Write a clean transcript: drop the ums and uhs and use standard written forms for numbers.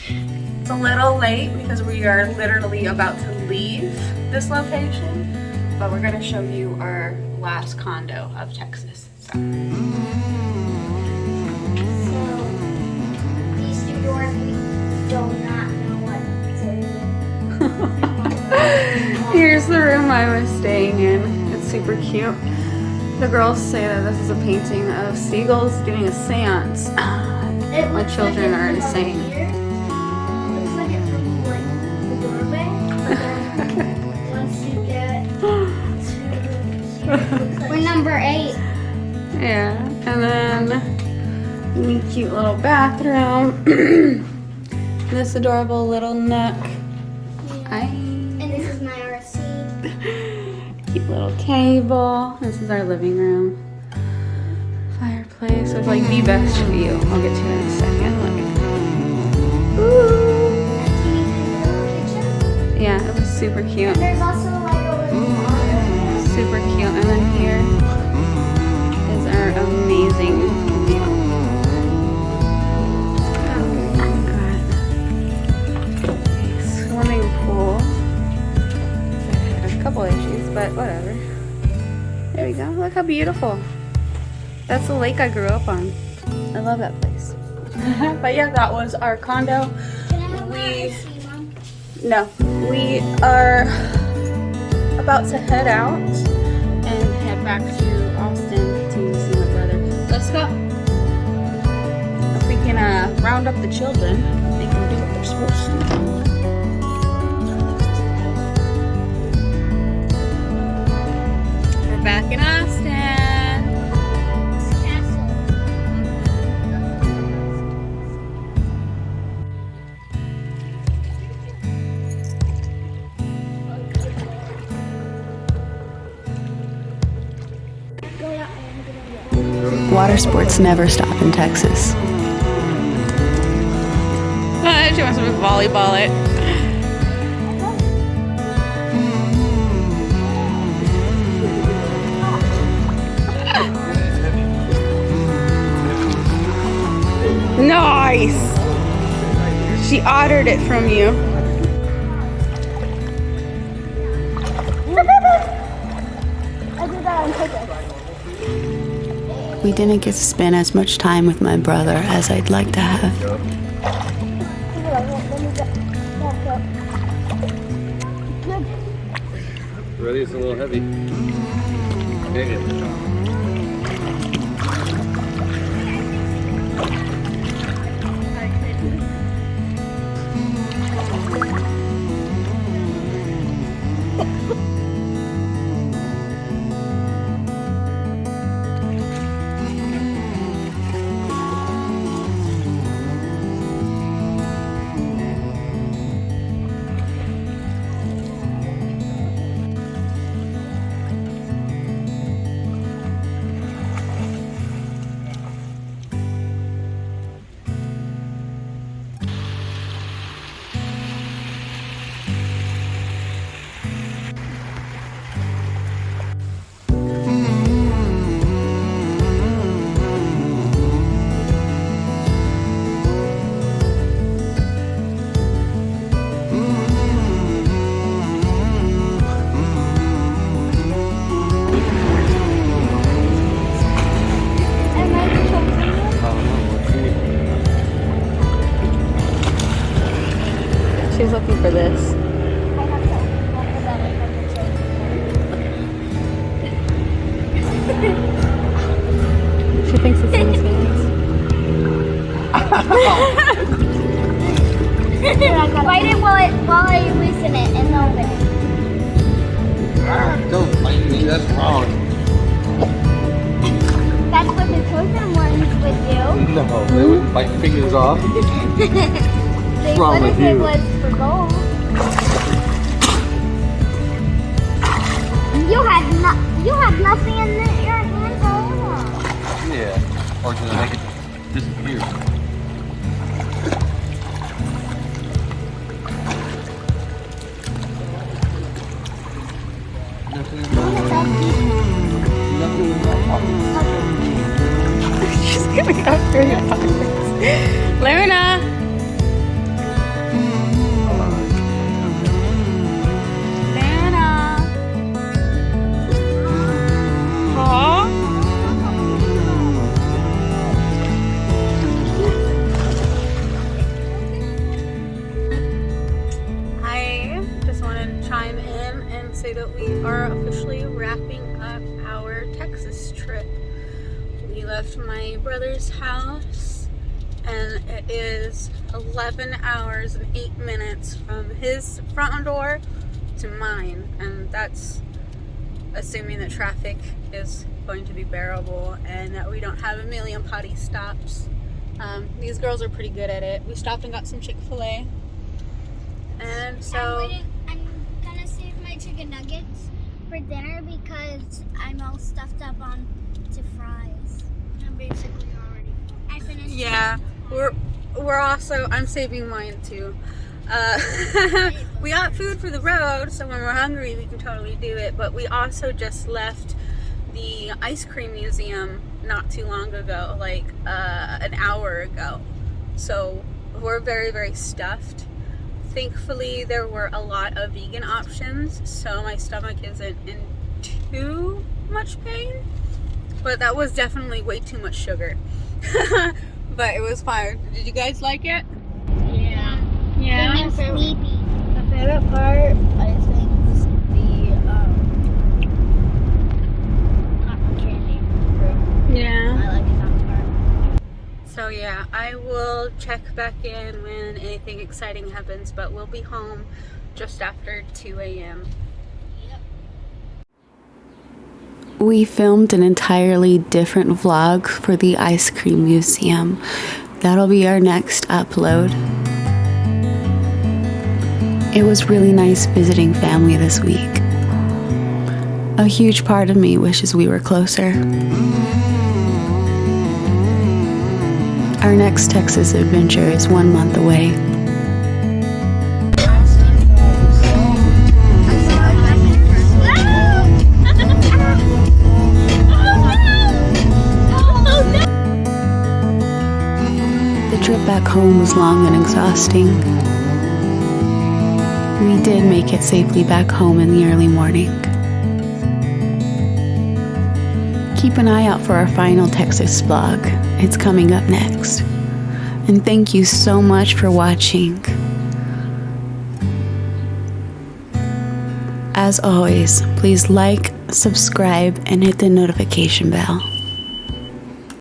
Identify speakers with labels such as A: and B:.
A: It's a little late because we are literally about to leave this location, but we're gonna show you our last condo of Texas. So
B: these two doors, we do not know what to do.
A: here's the room I was staying in. It's super cute. The girls say that this is a painting of seagulls doing a seance. My children are insane.
B: It looks like it from like the doorway, but then once you get to here, it looks like we're number 8.
A: Yeah, and then neat, cute little bathroom. This adorable little nook.
B: And this is my RC.
A: Cute little table. This is our living room. Fireplace with like the best view. I'll get to it in a second. Look. Ooh. Yeah, it was super cute.
B: There's also like a little water.
A: Super cute. And then here is our amazing view. Oh my god. Swimming pool. Had a couple issues, but whatever. There we go. Look how beautiful. That's the lake I grew up on. I love that place. But yeah, that was our condo.
B: Can I have my RC, Mom?
A: No, we are about to head out and head back to Austin to see my brother. Let's go. If we can round up the children, they can do what they're supposed to do. We're back in Austin.
C: Water sports never stop in Texas.
A: She wants to volleyball it. Nice! She ordered it from you.
B: I did that on purpose.
C: We didn't get to spend as much time with my brother as I'd like to have.
D: Ready? It's a little heavy.
A: She's looking for this. She thinks it's in his hands.
B: Bite it while I loosen it and open it.
D: Don't bite me, that's wrong.
B: That's what the chosen ones would do.
D: No, they wouldn't bite your fingers off.
B: They
D: wrong
B: would
D: with
B: if it
D: you?
B: was for gold. You had nothing in your hands all along.
D: Yeah, or just make it disappear. Nothing in my pockets.
A: She's gonna go through your pockets. Luna! say that we are officially wrapping up our Texas trip. We left my brother's house and it is 11 hours and 8 minutes from his front door to mine, and that's assuming that traffic is going to be bearable and that we don't have a million potty stops. These girls are pretty good at it. We stopped and got some Chick-fil-A, and so
B: I'm gonna save my chicken nuggets for dinner because I'm all stuffed up on to fries. I'm basically already full. I finished.
A: yeah, we're also, I'm saving mine too. We got food for the road, so when we're hungry we can totally do it, but we also just left the ice cream museum not too long ago, like an hour ago, so we're very, very stuffed. Thankfully there were a lot of vegan options, so my stomach isn't in too much pain, but that was definitely way too much sugar. But it was fine. Did you guys like it?
B: Yeah.
A: Yeah.
B: I'm sleepy.
E: The favorite part, I think, is the cotton candy room.
A: Yeah.
E: I like that part.
A: So yeah, I will check back in when anything exciting happens, but we'll be home just after 2 a.m.
C: We filmed an entirely different vlog for the ice cream museum. That'll be our next upload. It was really nice visiting family this week. A huge part of me wishes we were closer. Our next Texas adventure is 1 month away. The trip back home was long and exhausting. We did make it safely back home in the early morning. Keep an eye out for our final Texas vlog. It's coming up next. And thank you so much for watching. As always, please like, subscribe, and hit the notification bell.